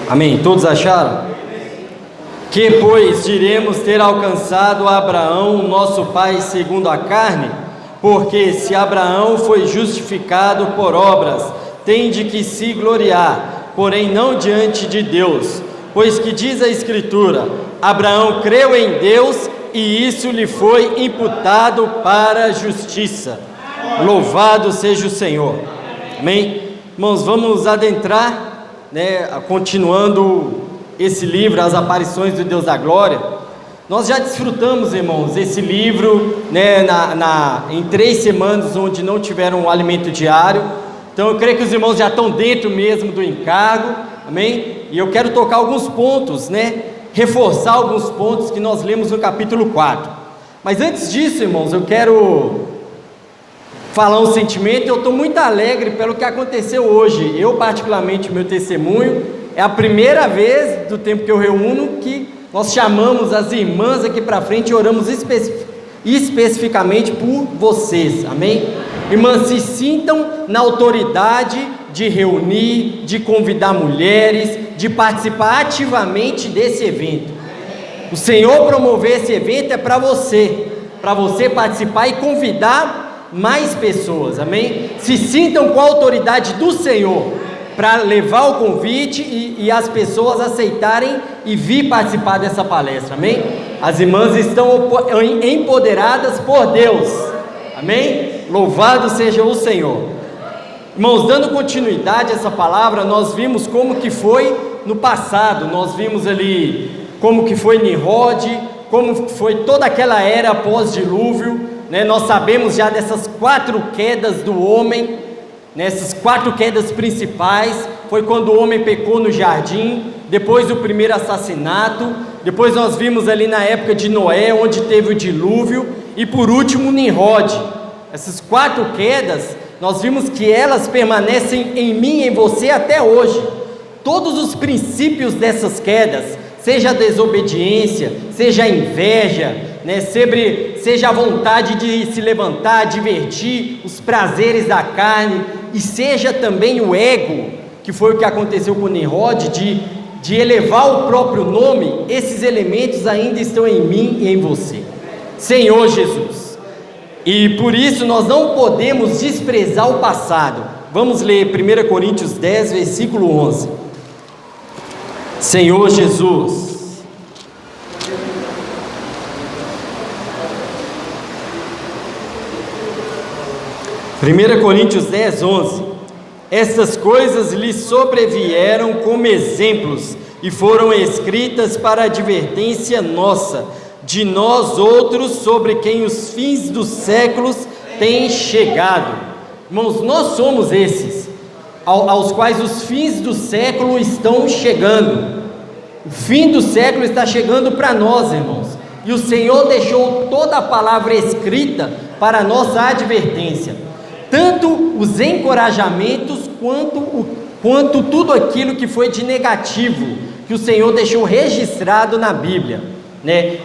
Amém. Todos acharam? Que, pois, diremos ter alcançado Abraão, nosso pai, segundo a carne? Porque se Abraão foi justificado por obras, tem de que se gloriar, porém não diante de Deus. Pois que diz a Escritura: Abraão creu em Deus e isso lhe foi imputado para a justiça. Louvado seja o Senhor. Amém? Irmãos, vamos adentrar, continuando esse livro, As Aparições do Deus da Glória. Nós já desfrutamos, irmãos, esse livro, em 3 semanas onde não tiveram um alimento diário. Então eu creio que os irmãos já estão dentro mesmo do encargo, amém? E eu quero tocar alguns pontos, reforçar alguns pontos que nós lemos no capítulo 4. Mas antes disso, irmãos, eu quero falar um sentimento. Eu estou muito alegre pelo que aconteceu hoje. Eu, particularmente, meu testemunho, é a primeira vez do tempo que eu reúno que nós chamamos as irmãs aqui para frente e oramos especificamente por vocês, amém? Irmãs, se sintam na autoridade de reunir, de convidar mulheres, de participar ativamente desse evento. O Senhor promover esse evento é para você participar e convidar mais pessoas, amém? Se sintam com a autoridade do Senhor para levar o convite e as pessoas aceitarem e vir participar dessa palestra, amém? As irmãs estão empoderadas por Deus, amém? Louvado seja o Senhor. Irmãos, dando continuidade a essa palavra, nós vimos como que foi no passado. Nós vimos ali como que foi Nimrod, como foi toda aquela era pós-dilúvio, Nós sabemos já dessas 4 quedas do homem, nessas 4 quedas principais. Foi quando o homem pecou no jardim, depois do primeiro assassinato, depois nós vimos ali na época de Noé, onde teve o dilúvio, e por último Nimrod. Essas 4 quedas, nós vimos que elas permanecem em mim e em você até hoje. Todos os princípios dessas quedas, seja a desobediência, seja a inveja, seja a vontade de se levantar, divertir, os prazeres da carne, e seja também o ego, que foi o que aconteceu com Nimrod, de elevar o próprio nome. Esses elementos ainda estão em mim e em você, Senhor Jesus. E por isso nós não podemos desprezar o passado. Vamos ler 1 Coríntios 10, versículo 11. Senhor Jesus. Primeira Coríntios 10, 11. Estas coisas lhe sobrevieram como exemplos e foram escritas para advertência nossa, de nós outros, sobre quem os fins dos séculos têm chegado. Irmãos, nós somos esses, aos quais os fins do século estão chegando. O fim do século está chegando para nós, irmãos, e o Senhor deixou toda a palavra escrita para a nossa advertência, tanto os encorajamentos quanto tudo aquilo que foi de negativo, que o Senhor deixou registrado na Bíblia.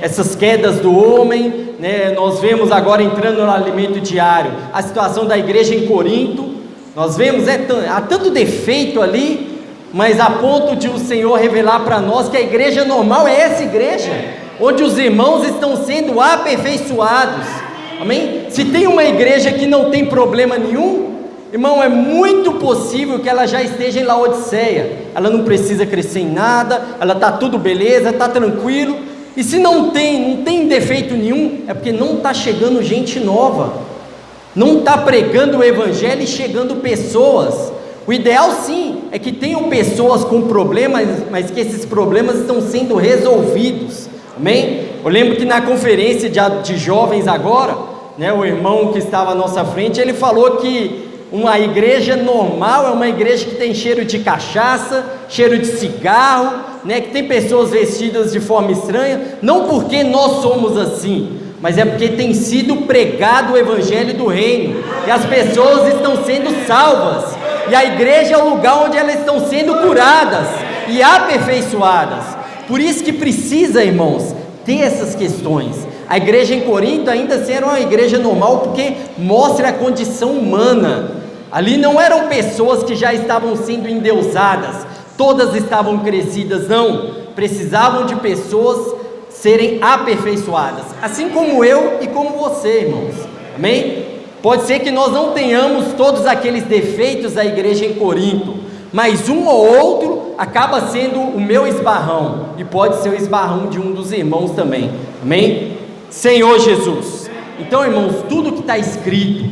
Essas quedas do homem, nós vemos agora entrando no alimento diário, a situação da igreja em Corinto. Nós vemos, há tanto defeito ali, mas a ponto de o Senhor revelar para nós que a igreja normal é essa igreja, onde os irmãos estão sendo aperfeiçoados, amém? Se tem uma igreja que não tem problema nenhum, irmão, é muito possível que ela já esteja em Laodiceia. Ela não precisa crescer em nada, ela está tudo beleza, está tranquilo. E se não tem defeito nenhum, é porque não está chegando gente nova, não está pregando o evangelho e chegando pessoas. O ideal sim, é que tenham pessoas com problemas, mas que esses problemas estão sendo resolvidos, amém? Eu lembro que na conferência de jovens agora, o irmão que estava à nossa frente, ele falou que uma igreja normal é uma igreja que tem cheiro de cachaça, cheiro de cigarro, que tem pessoas vestidas de forma estranha, não porque nós somos assim, mas é porque tem sido pregado o evangelho do reino, e as pessoas estão sendo salvas, e a igreja é o lugar onde elas estão sendo curadas e aperfeiçoadas. Por isso que precisa, irmãos, ter essas questões. A igreja em Corinto ainda assim era uma igreja normal, porque mostra a condição humana. Ali não eram pessoas que já estavam sendo endeusadas. todas estavam crescidas, não, precisavam de pessoas serem aperfeiçoadas, assim como eu e como você, irmãos, amém? Pode ser que nós não tenhamos todos aqueles defeitos da igreja em Corinto, mas um ou outro acaba sendo o meu esbarrão, e pode ser o esbarrão de um dos irmãos também, amém? Senhor Jesus. Então, irmãos, tudo que está escrito,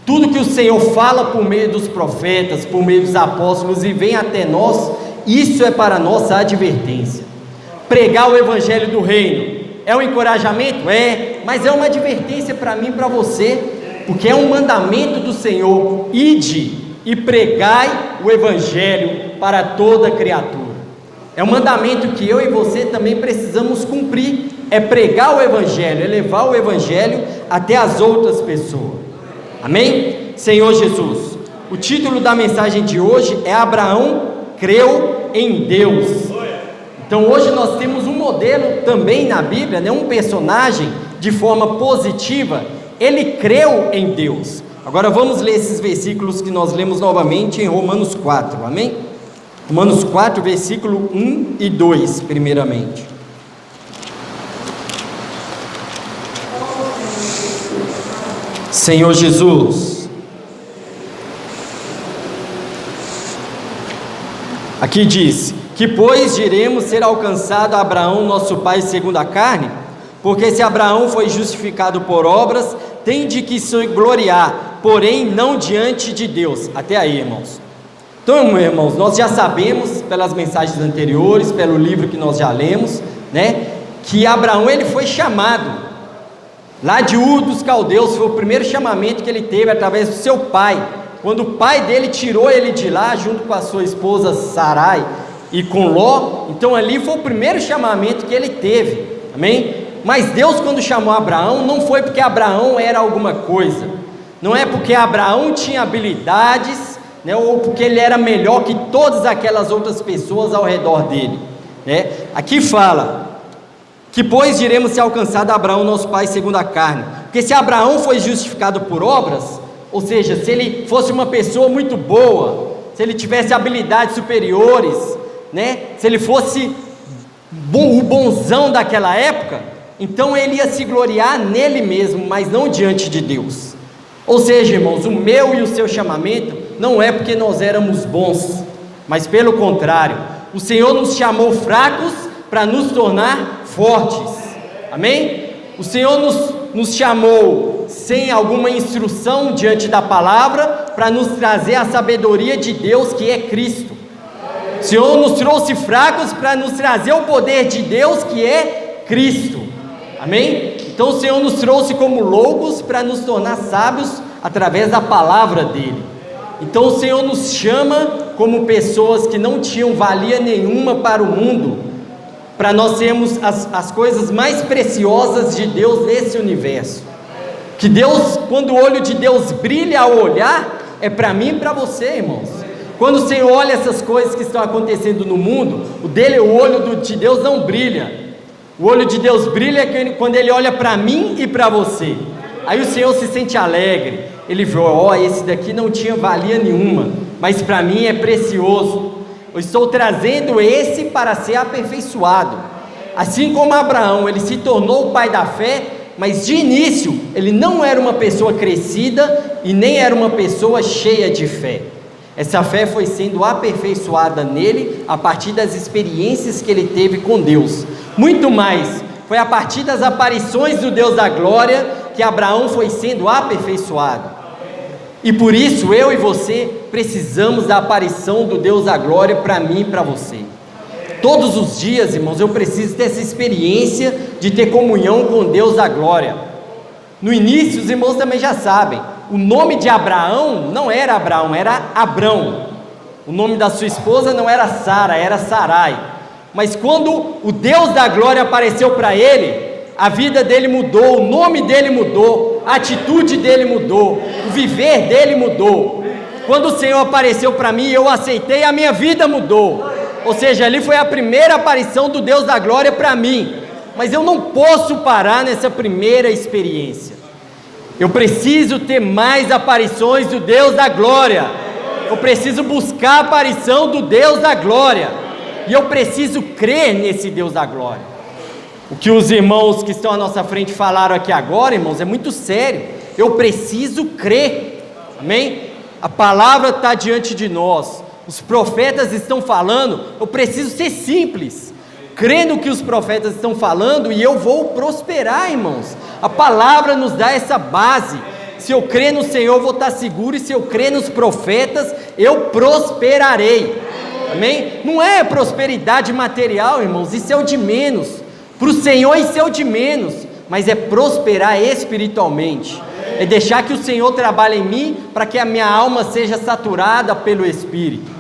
tudo que o Senhor fala por meio dos profetas, por meio dos apóstolos e vem até nós, isso é para nossa advertência. Pregar o evangelho do reino é um encorajamento? É, mas é uma advertência para mim e para você, porque é um mandamento do Senhor: ide e pregai o evangelho para toda criatura. É um mandamento que eu e você também precisamos cumprir, é pregar o evangelho, é levar o evangelho até as outras pessoas, amém? Senhor Jesus, o título da mensagem de hoje é Abraão creu em Deus. Então hoje nós temos um modelo também na Bíblia, né? Um personagem de forma positiva, ele creu em Deus. Agora vamos ler esses versículos que nós lemos novamente em Romanos 4, amém? Romanos 4, versículo 1 e 2, primeiramente. Senhor Jesus, aqui diz: que pois diremos ser alcançado a Abraão nosso pai segundo a carne? Porque se Abraão foi justificado por obras, tem de que se gloriar, porém não diante de Deus. Até aí, irmãos. Então, irmãos, nós já sabemos pelas mensagens anteriores, pelo livro que nós já lemos, né, que Abraão ele foi chamado lá de Ur dos Caldeus. Foi o primeiro chamamento que ele teve através do seu pai, quando o pai dele tirou ele de lá junto com a sua esposa Sarai e com Ló. Então ali foi o primeiro chamamento que ele teve, amém? Mas Deus, quando chamou Abraão, não foi porque Abraão era alguma coisa, não é porque Abraão tinha habilidades, né, ou porque ele era melhor que todas aquelas outras pessoas ao redor dele, né? Aqui fala que pois diremos ser alcançado a Abraão nosso pai segundo a carne, porque se Abraão foi justificado por obras, ou seja, se ele fosse uma pessoa muito boa, se ele tivesse habilidades superiores, né, se ele fosse o bonzão daquela época, então ele ia se gloriar nele mesmo, mas não diante de Deus. Ou seja, irmãos, o meu e o seu chamamento não é porque nós éramos bons, mas pelo contrário, o Senhor nos chamou fracos para nos tornar fortes, amém? O Senhor nos chamou sem alguma instrução diante da palavra, para nos trazer a sabedoria de Deus, que é Cristo. O Senhor nos trouxe fracos para nos trazer o poder de Deus, que é Cristo, amém? Então o Senhor nos trouxe como loucos para nos tornar sábios através da palavra dele. Então o Senhor nos chama como pessoas que não tinham valia nenhuma para o mundo, para nós sermos as coisas mais preciosas de Deus nesse universo. Que Deus, quando o olho de Deus brilha ao olhar, é para mim e para você, irmãos. Quando o Senhor olha essas coisas que estão acontecendo no mundo, o olho de Deus não brilha. O olho de Deus brilha quando Ele olha para mim e para você. Aí o Senhor se sente alegre. Ele vê, esse daqui não tinha valia nenhuma, mas para mim é precioso. Eu estou trazendo esse para ser aperfeiçoado. Assim como Abraão, ele se tornou o pai da fé, mas de início ele não era uma pessoa crescida e nem era uma pessoa cheia de fé. Essa fé foi sendo aperfeiçoada nele a partir das experiências que ele teve com Deus. Muito mais, foi a partir das aparições do Deus da glória que Abraão foi sendo aperfeiçoado. E por isso eu e você precisamos da aparição do Deus da glória para mim e para você. Todos os dias, irmãos, eu preciso ter essa experiência de ter comunhão com Deus da glória. No início, os irmãos também já sabem, o nome de Abraão não era Abraão, era Abrão. O nome da sua esposa não era Sara, era Sarai. Mas quando o Deus da glória apareceu para ele, a vida dele mudou, o nome dele mudou, a atitude dele mudou, o viver dele mudou. Quando o Senhor apareceu para mim, eu aceitei, a minha vida mudou. Ou seja, ali foi a primeira aparição do Deus da glória para mim. Mas eu não posso parar nessa primeira experiência. Eu preciso ter mais aparições do Deus da glória. Eu preciso buscar a aparição do Deus da glória. E eu preciso crer nesse Deus da glória. O que os irmãos que estão à nossa frente falaram aqui agora, irmãos, é muito sério. Eu preciso crer. Amém? A palavra está diante de nós. Os profetas estão falando. Eu preciso ser simples. Crer no que os profetas estão falando e eu vou prosperar, irmãos. A palavra nos dá essa base. Se eu crer no Senhor, eu vou estar seguro. E se eu crer nos profetas, eu prosperarei. Amém? Não é prosperidade material, irmãos. Isso é o de menos. Para o Senhor isso é o de menos. Mas é prosperar espiritualmente. É deixar que o Senhor trabalhe em mim, para que a minha alma seja saturada pelo Espírito.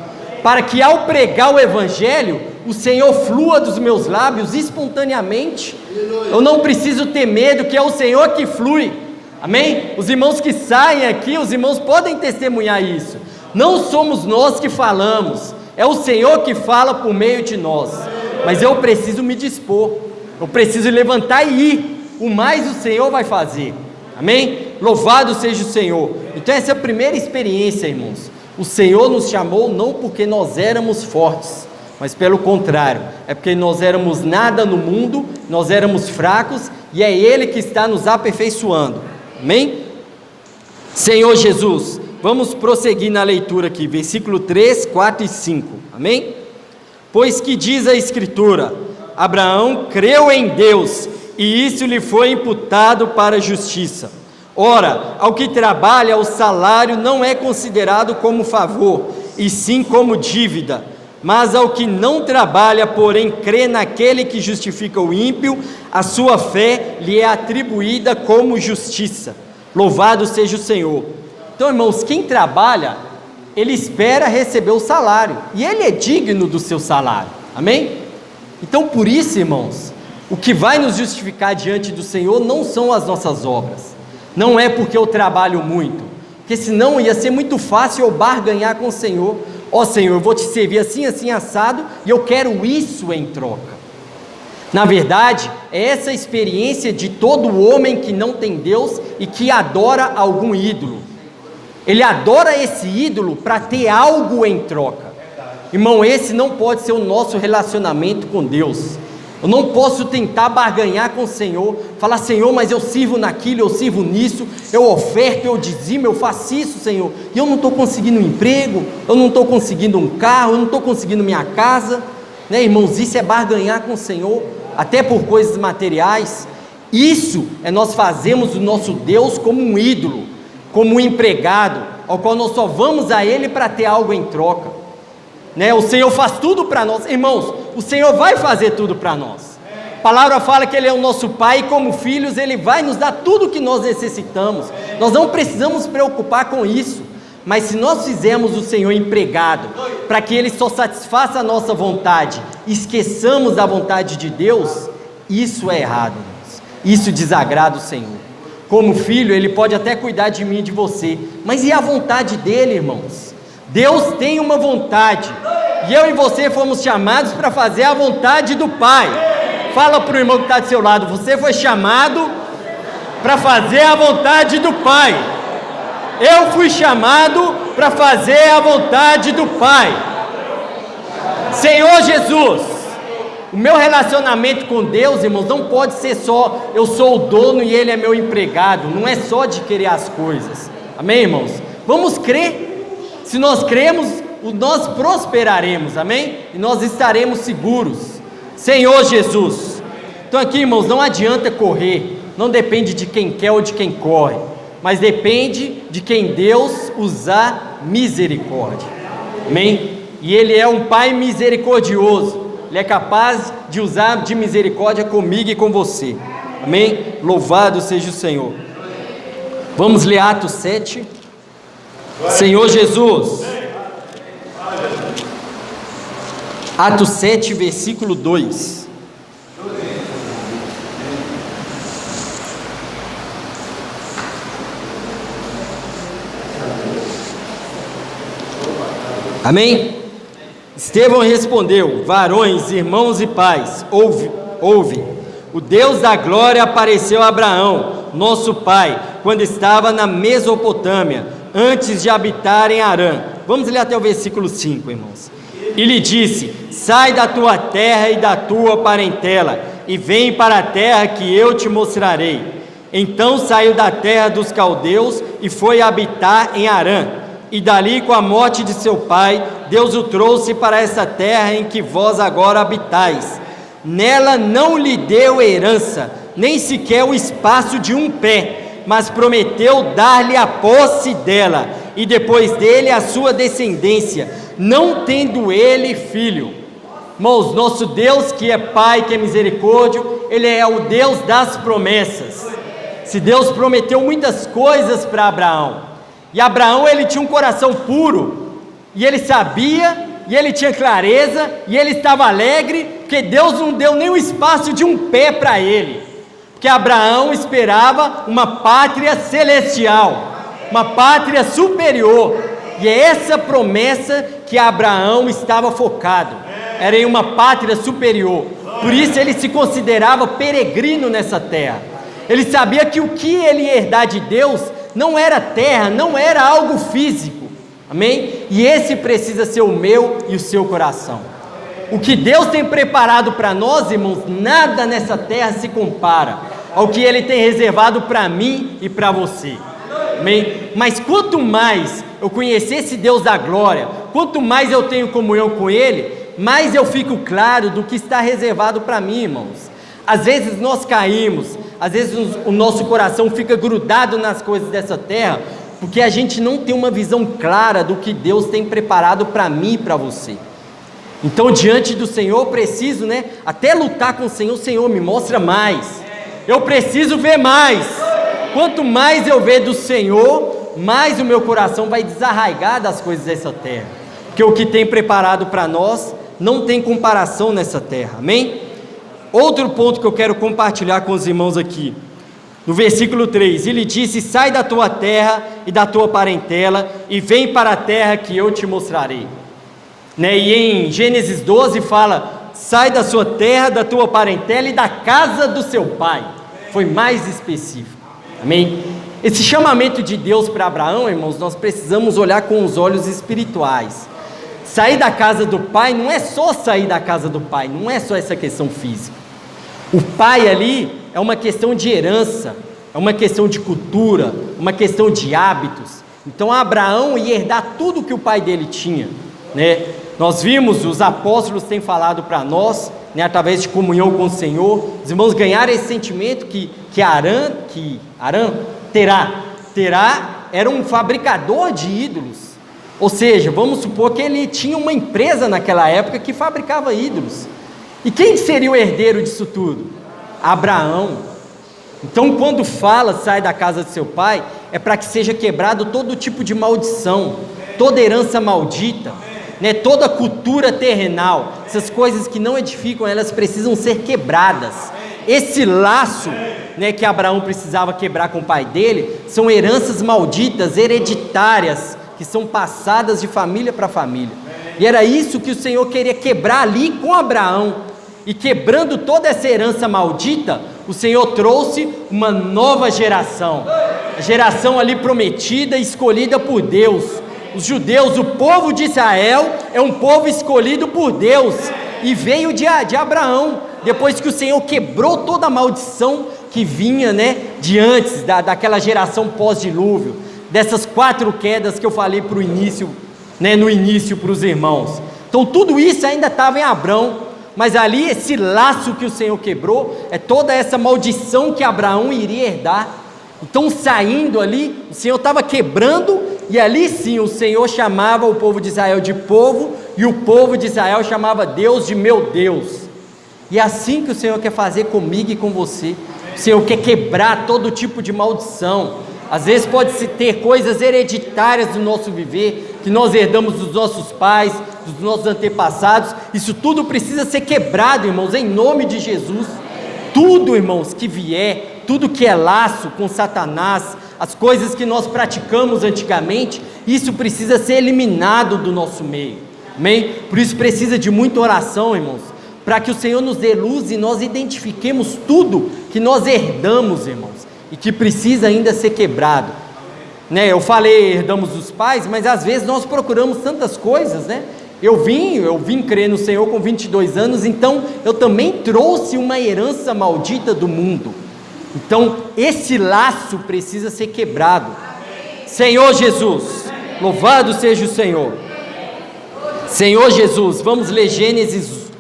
Para que ao pregar o Evangelho, o Senhor flua dos meus lábios espontaneamente. Eu não preciso ter medo, que é o Senhor que flui. Amém? Os irmãos que saem aqui, os irmãos podem testemunhar isso. Não somos nós que falamos, é o Senhor que fala por meio de nós. Mas eu preciso me dispor, eu preciso levantar e ir. O mais o Senhor vai fazer. Amém? Louvado seja o Senhor. Então essa é a primeira experiência, irmãos. O Senhor nos chamou não porque nós éramos fortes, mas pelo contrário, é porque nós éramos nada no mundo, nós éramos fracos, e é Ele que está nos aperfeiçoando. Amém? Senhor Jesus, vamos prosseguir na leitura aqui, versículo 3, 4 e 5, amém? Pois que diz a Escritura, Abraão creu em Deus, e isso lhe foi imputado para a justiça. Ora, ao que trabalha, o salário não é considerado como favor, e sim como dívida. Mas ao que não trabalha, porém crê naquele que justifica o ímpio, a sua fé lhe é atribuída como justiça. Louvado seja o Senhor. Então, irmãos, quem trabalha, ele espera receber o salário, e ele é digno do seu salário, amém? Então, por isso, irmãos, o que vai nos justificar diante do Senhor não são as nossas obras, não é porque eu trabalho muito, porque senão ia ser muito fácil eu barganhar com o Senhor. Ó Senhor, eu vou te servir assim, assim, assado, e eu quero isso em troca. Na verdade, é essa experiência de todo homem que não tem Deus e que adora algum ídolo. Ele adora esse ídolo para ter algo em troca. Irmão, esse não pode ser o nosso relacionamento com Deus. Eu não posso tentar barganhar com o Senhor, falar, Senhor, mas eu sirvo naquilo, eu sirvo nisso, eu oferto, eu dizimo, eu faço isso, Senhor, e eu não estou conseguindo um emprego, eu não estou conseguindo um carro, eu não estou conseguindo minha casa, né, irmãos? Isso é barganhar com o Senhor, até por coisas materiais. Isso é nós fazemos o nosso Deus como um ídolo, como um empregado, ao qual nós só vamos a Ele para ter algo em troca. Né? O Senhor faz tudo para nós, irmãos, o Senhor vai fazer tudo para nós. A palavra fala que Ele é o nosso Pai, e como filhos Ele vai nos dar tudo o que nós necessitamos. Nós não precisamos nos preocupar com isso. Mas se nós fizermos o Senhor empregado, para que Ele só satisfaça a nossa vontade, esqueçamos da vontade de Deus, isso é errado, irmãos. Isso desagrada o Senhor. Como filho, Ele pode até cuidar de mim e de você, mas e a vontade dEle, irmãos? Deus tem uma vontade, e eu e você fomos chamados para fazer a vontade do Pai. Fala para o irmão que está do seu lado, você foi chamado para fazer a vontade do Pai. Eu fui chamado para fazer a vontade do Pai. Senhor Jesus, o meu relacionamento com Deus, irmãos, não pode ser só eu sou o dono e Ele é meu empregado. Não é só de querer as coisas, amém, irmãos? Vamos crer. Se nós cremos, nós prosperaremos, amém? E nós estaremos seguros. Senhor Jesus. Então aqui, irmãos, não adianta correr, não depende de quem quer ou de quem corre, mas depende de quem Deus usar misericórdia, amém? E Ele é um Pai misericordioso, Ele é capaz de usar de misericórdia comigo e com você, amém? Louvado seja o Senhor. Vamos ler Atos 7. Senhor Jesus, Atos 7, versículo 2. Amém? Estevão respondeu: varões, irmãos e pais, ouve. O Deus da glória apareceu a Abraão, nosso pai, quando estava na Mesopotâmia, antes de habitar em Harã, Vamos ler até o versículo 5, irmãos. E lhe disse: sai da tua terra e da tua parentela, e vem para a terra que eu te mostrarei. Então saiu da terra dos caldeus e foi habitar em Harã. E dali, com a morte de seu pai, Deus o trouxe para essa terra em que vós agora habitais. Nela não lhe deu herança, nem sequer o espaço de um pé, mas prometeu dar-lhe a posse dela, e depois dele a sua descendência, não tendo ele filho. Irmãos, nosso Deus, que é Pai, que é misericórdio, Ele é o Deus das promessas. Se Deus prometeu muitas coisas para Abraão, e Abraão, ele tinha um coração puro, e ele sabia, e ele tinha clareza, e ele estava alegre, porque Deus não deu nem o espaço de um pé para ele, porque Abraão esperava uma pátria celestial, uma pátria superior, e é essa promessa que Abraão estava focado, era em uma pátria superior. Por isso ele se considerava peregrino nessa terra. Ele sabia que o que ele ia herdar de Deus não era terra, não era algo físico, amém? E esse precisa ser o meu e o seu coração. O que Deus tem preparado para nós, irmãos, nada nessa terra se compara ao que Ele tem reservado para mim e para você, amém? Mas quanto mais eu conhecer esse Deus da glória, quanto mais eu tenho comunhão com Ele, mais eu fico claro do que está reservado para mim, irmãos. Às vezes nós caímos, às vezes o nosso coração fica grudado nas coisas dessa terra, porque a gente não tem uma visão clara do que Deus tem preparado para mim e para você. Então, diante do Senhor, eu preciso, até lutar com o Senhor, me mostra mais. Eu preciso ver mais. Quanto mais eu ver do Senhor, mais o meu coração vai desarraigar das coisas dessa terra, porque o que tem preparado para nós não tem comparação nessa terra, amém? Outro ponto que eu quero compartilhar com os irmãos aqui, no versículo 3, ele disse: sai da tua terra e da tua parentela, e vem para a terra que eu te mostrarei. E em Gênesis 12 fala: sai da sua terra, da tua parentela e da casa do seu pai. Foi mais específico, amém? Esse chamamento de Deus para Abraão, irmãos, nós precisamos olhar com os olhos espirituais. Sair da casa do pai não é só sair da casa do pai, não é só essa questão física. O pai ali é uma questão de herança, é uma questão de cultura, uma questão de hábitos. Então Abraão ia herdar tudo que o pai dele tinha, Nós vimos, os apóstolos têm falado para nós, através de comunhão com o Senhor, os irmãos ganharam esse sentimento que Terá era um fabricador de ídolos. Ou seja, vamos supor que ele tinha uma empresa naquela época que fabricava ídolos. E quem seria o herdeiro disso tudo? Abraão. Então, quando fala sai da casa de seu pai, é para que seja quebrado todo tipo de maldição, toda herança maldita, toda cultura terrenal. Essas coisas que não edificam, elas precisam ser quebradas. Esse laço que Abraão precisava quebrar com o pai dele, são heranças malditas, hereditárias, que são passadas de família para família. E era isso que o Senhor queria quebrar ali com Abraão. E quebrando toda essa herança maldita, o Senhor trouxe uma nova geração, a geração ali prometida, escolhida por Deus. Os judeus, o povo de Israel, é um povo escolhido por Deus, e veio de Abraão, depois que o Senhor quebrou toda a maldição que vinha de antes, daquela geração pós-dilúvio, dessas 4 quedas que eu falei no início para os irmãos. Então tudo isso ainda estava em Abraão, mas ali esse laço que o Senhor quebrou, é toda essa maldição que Abraão iria herdar. Então saindo ali, o Senhor estava quebrando, e ali sim o Senhor chamava o povo de Israel de povo, e o povo de Israel chamava Deus de meu Deus. E é assim que o Senhor quer fazer comigo e com você. O Senhor quer quebrar todo tipo de maldição. Às vezes pode-se ter coisas hereditárias do nosso viver, que nós herdamos dos nossos pais, dos nossos antepassados. Isso tudo precisa ser quebrado, irmãos, em nome de Jesus. Tudo, irmãos, que vier, tudo que é laço com Satanás, as coisas que nós praticamos antigamente, isso precisa ser eliminado do nosso meio, amém? Por isso precisa de muita oração, irmãos, para que o Senhor nos dê luz e nós identifiquemos tudo que nós herdamos, irmãos, e que precisa ainda ser quebrado. né? Eu falei, herdamos dos pais, mas às vezes nós procuramos tantas coisas, né? Eu vim crer no Senhor com 22 anos, então eu também trouxe uma herança maldita do mundo. Então esse laço precisa ser quebrado. Senhor Jesus, louvado seja o Senhor. Senhor Jesus, vamos ler Gênesis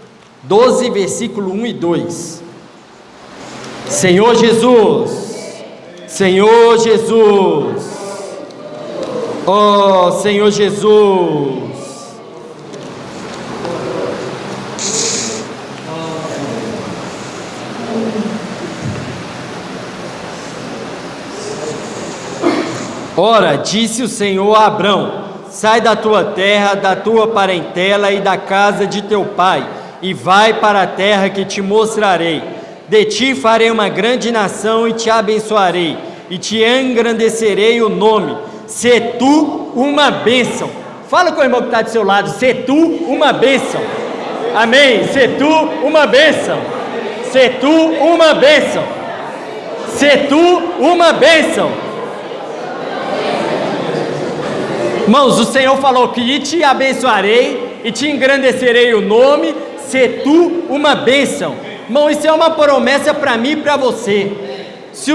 12, versículo 1 e 2. Senhor Jesus, Senhor Jesus, oh Senhor Jesus. Ora, disse o Senhor a Abrão: sai da tua terra, da tua parentela e da casa de teu pai, e vai para a terra que te mostrarei. De ti farei uma grande nação e te abençoarei, e te engrandecerei o nome. Sê tu uma bênção. Fala com o irmão que está do seu lado: sê tu uma bênção. Amém. Sê tu uma bênção. Sê tu uma bênção. Sê tu uma bênção. Irmãos, o Senhor falou que te abençoarei e te engrandecerei o nome, ser tu uma bênção. Irmão, isso é uma promessa para mim e para você. Se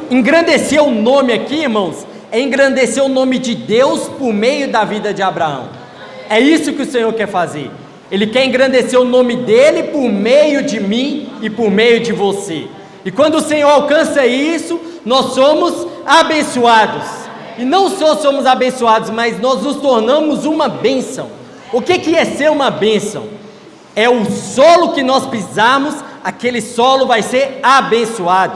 engrandecer o nome aqui, irmãos, é engrandecer o nome de Deus por meio da vida de Abraão. É isso que o Senhor quer fazer. Ele quer engrandecer o nome dele por meio de mim e por meio de você. E quando o Senhor alcança isso, nós somos abençoados. E não só somos abençoados, mas nós nos tornamos uma bênção. O que é ser uma bênção? É o solo que nós pisamos, aquele solo vai ser abençoado.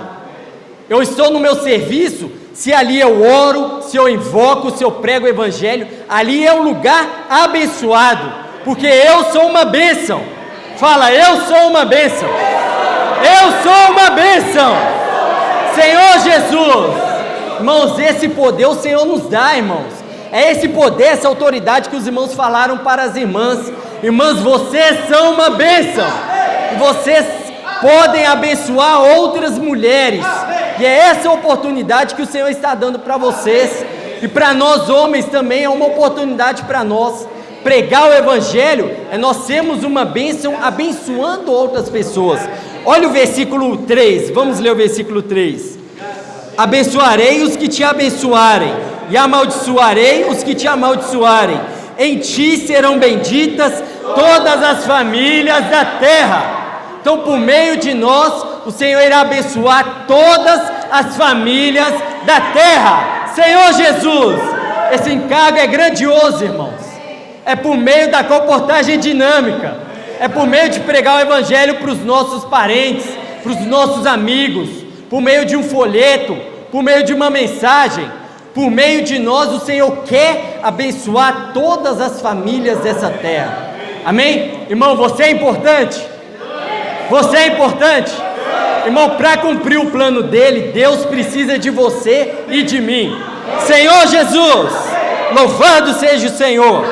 Eu estou no meu serviço, se ali eu oro, se eu invoco, se eu prego o evangelho, ali é um lugar abençoado, porque eu sou uma bênção. Fala, eu sou uma bênção. Eu sou uma bênção. Senhor Jesus. Irmãos, esse poder o Senhor nos dá, irmãos. É esse poder, essa autoridade que os irmãos falaram para as irmãs. Irmãs, vocês são uma bênção. E vocês podem abençoar outras mulheres. E é essa oportunidade que o Senhor está dando para vocês. E para nós homens também é uma oportunidade para nós. Pregar o evangelho é nós sermos uma bênção, abençoando outras pessoas. Olha o versículo 3, vamos ler o versículo 3. Abençoarei os que te abençoarem, e amaldiçoarei os que te amaldiçoarem. Em ti serão benditas todas as famílias da terra. Então, por meio de nós, o Senhor irá abençoar todas as famílias da terra. Senhor Jesus, esse encargo é grandioso, irmãos. É por meio da comportagem dinâmica. É por meio de pregar o evangelho para os nossos parentes, para os nossos amigos, por meio de um folheto, por meio de uma mensagem, por meio de nós, o Senhor quer abençoar todas as famílias dessa terra. Amém? Irmão, você é importante? Você é importante? Irmão, para cumprir o plano dele, Deus precisa de você e de mim. Senhor Jesus, louvado seja o Senhor.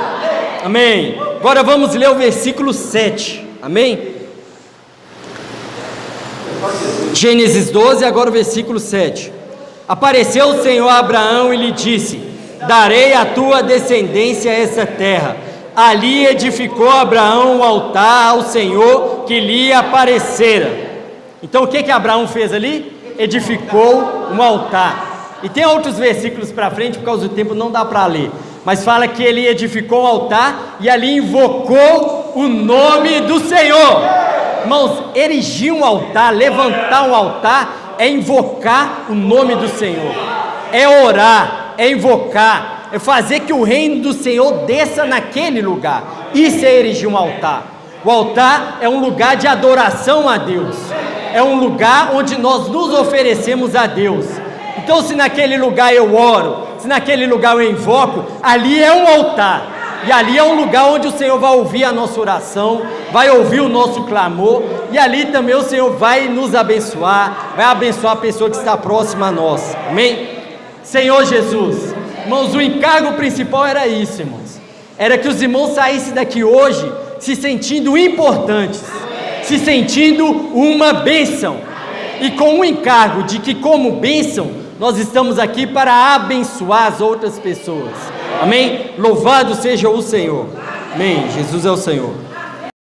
Amém. Agora vamos ler o versículo 7. Amém? Gênesis 12, agora o versículo 7. Apareceu o Senhor a Abraão e lhe disse: darei à tua descendência essa terra. Ali edificou Abraão um altar ao Senhor que lhe aparecera. Então o que Abraão fez ali? Edificou um altar. E tem outros versículos para frente, por causa do tempo não dá para ler, mas fala que ele edificou um altar e ali invocou o nome do Senhor. Irmãos, erigir um altar, levantar um altar, é invocar o nome do Senhor, é orar, é invocar, é fazer que o reino do Senhor desça naquele lugar. Isso é erigir um altar. O altar é um lugar de adoração a Deus, é um lugar onde nós nos oferecemos a Deus. Então, se naquele lugar eu oro, se naquele lugar eu invoco, ali é um altar. E ali é um lugar onde o Senhor vai ouvir a nossa oração, vai ouvir o nosso clamor, e ali também o Senhor vai nos abençoar, vai abençoar a pessoa que está próxima a nós. Amém? Senhor Jesus, irmãos, o encargo principal era isso, irmãos. Era que os irmãos saíssem daqui hoje se sentindo importantes, se sentindo uma bênção, e com o encargo de que, como bênção, nós estamos aqui para abençoar as outras pessoas. Amém? Louvado seja o Senhor. Amém. Jesus é o Senhor.